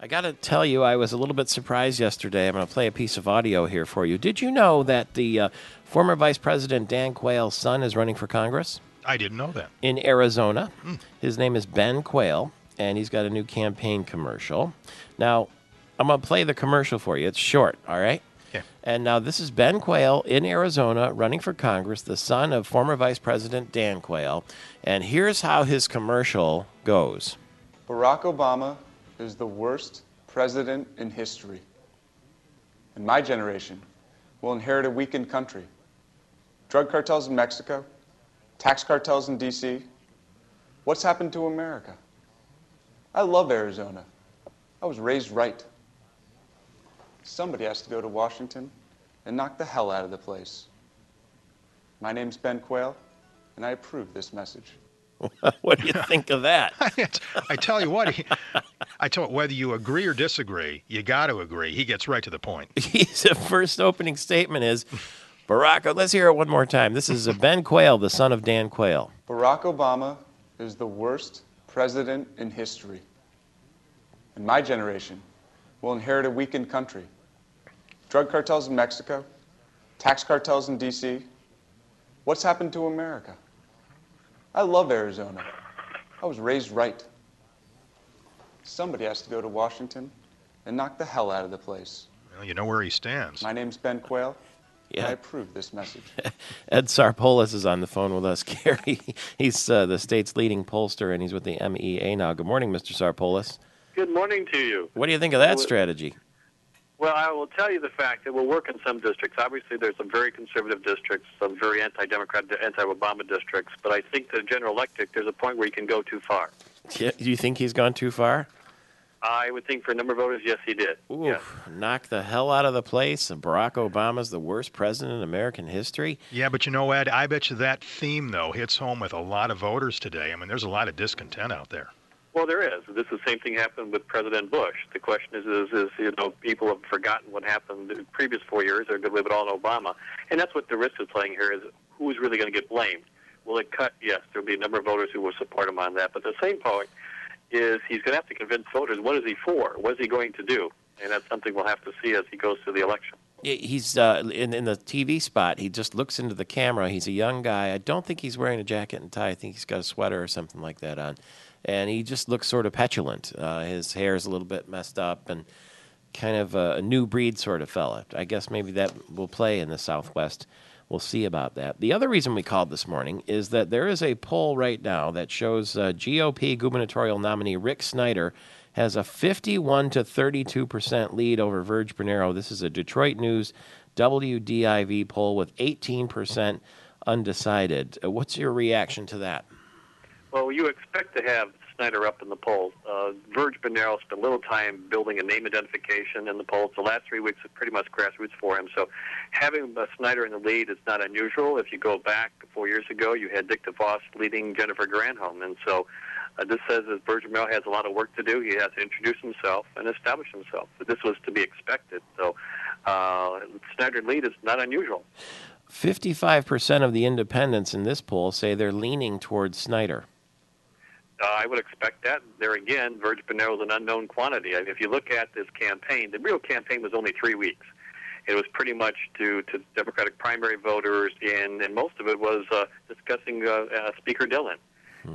I got to tell you, I was a little bit surprised yesterday. I'm going to play a piece of audio here for you. Did you know that the former Vice President Dan Quayle's son is running for Congress? I didn't know that. In Arizona. His name is Ben Quayle, and he's got a new campaign commercial. Now, I'm going to play the commercial for you. It's short, all right? Okay. And now this is Ben Quayle in Arizona running for Congress, the son of former Vice President Dan Quayle. And here's how his commercial goes. Barack Obama is the worst president in history. And my generation will inherit a weakened country. Drug cartels in Mexico, tax cartels in D.C. What's happened to America? I love Arizona. I was raised right. Somebody has to go to Washington and knock the hell out of the place. My name's Ben Quayle, and I approve this message. What do you think of that? I tell you what, whether you agree or disagree, you got to agree. He gets right to the point. His first opening statement is, Barack, let's hear it one more time. This is Ben Quayle, the son of Dan Quayle. Barack Obama is the worst president in history. And my generation will inherit a weakened country. Drug cartels in Mexico, tax cartels in D.C. What's happened to America? I love Arizona. I was raised right. Somebody has to go to Washington and knock the hell out of the place. Well, you know where he stands. My name's Ben Quayle. Yeah. I approve this message. Ed Sarpolus is on the phone with us. Gary, he's the state's leading pollster, and he's with the MEA now. Good morning, Mr. Sarpolus. Good morning to you. What do you think of that strategy? Well, I will tell you the fact that we'll work in some districts. Obviously, there's some very conservative districts, some very anti-Democrat, anti-Obama districts. But I think the general electorate, there's a point where you can go too far. Yeah, do you think he's gone too far? I would think for a number of voters, yes, he did. Ooh, yes. Knock the hell out of the place. Barack Obama's the worst president in American history. Yeah, but you know, Ed, I bet you that theme, though, hits home with a lot of voters today. I mean, there's a lot of discontent out there. Well, there is. This is the same thing happened with President Bush. The question is people have forgotten what happened the previous 4 years. They're going to live it all in Obama. And that's what the risk is playing here is who's really going to get blamed. Will it cut? Yes, there'll be a number of voters who will support him on that. But the same point is he's going to have to convince voters, what is he for? What is he going to do? And that's something we'll have to see as he goes through the election. He's in the TV spot. He just looks into the camera. He's a young guy. I don't think he's wearing a jacket and tie. I think he's got a sweater or something like that on. And he just looks sort of petulant. His hair is a little bit messed up and kind of a new breed sort of fella. I guess maybe that will play in the Southwest. We'll see about that. The other reason we called this morning is that there is a poll right now that shows GOP gubernatorial nominee Rick Snyder has a 51 to 32% lead over Verge Bernero. This is a Detroit News WDIV poll with 18% undecided. What's your reaction to that? Well, you expect to have Snyder up in the polls. Verge Bernero spent a little time building a name identification in the polls. The last 3 weeks are pretty much grassroots for him. So having Snyder in the lead is not unusual. If you go back 4 years ago, you had Dick DeVos leading Jennifer Granholm. And so this says that Verge Bernero has a lot of work to do. He has to introduce himself and establish himself. So this was to be expected. So Snyder in lead is not unusual. 55% of the independents in this poll say they're leaning towards Snyder. I would expect that. There again, Verge Bernero is an unknown quantity. I mean, if you look at this campaign, the real campaign was only 3 weeks. It was pretty much to Democratic primary voters, and most of it was discussing Speaker Dillon.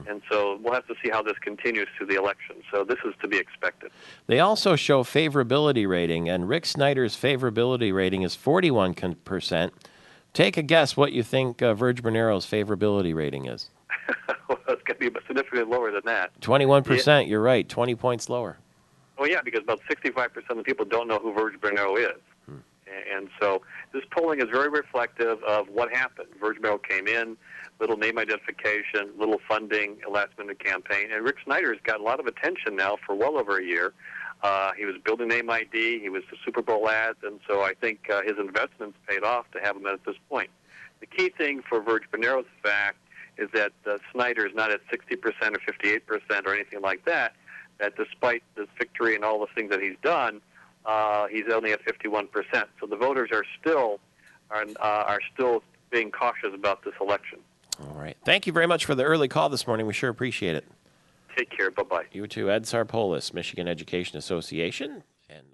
And so we'll have to see how this continues through the election. So this is to be expected. They also show favorability rating, and Rick Snyder's favorability rating is 41%. Take a guess what you think Verge Bernero's favorability rating is. Well, it's going to be significantly lower than that. 21%, Yeah. You're right, 20 points lower. Well, yeah, because about 65% of the people don't know who Verge Bernero is. And so this polling is very reflective of what happened. Verge Bernero came in, little name identification, little funding, a last-minute campaign. And Rick Snyder's got a lot of attention now for well over a year. He was building name ID. He was the Super Bowl ads. And so I think his investments paid off to have him at this point. The key thing for Verge Bernero's fact is that Snyder is not at 60% or 58% or anything like that, that despite this victory and all the things that he's done, he's only at 51%. So the voters are still being cautious about this election. All right. Thank you very much for the early call this morning. We sure appreciate it. Take care. Bye-bye. You too. Ed Sarpolus, Michigan Education Association. And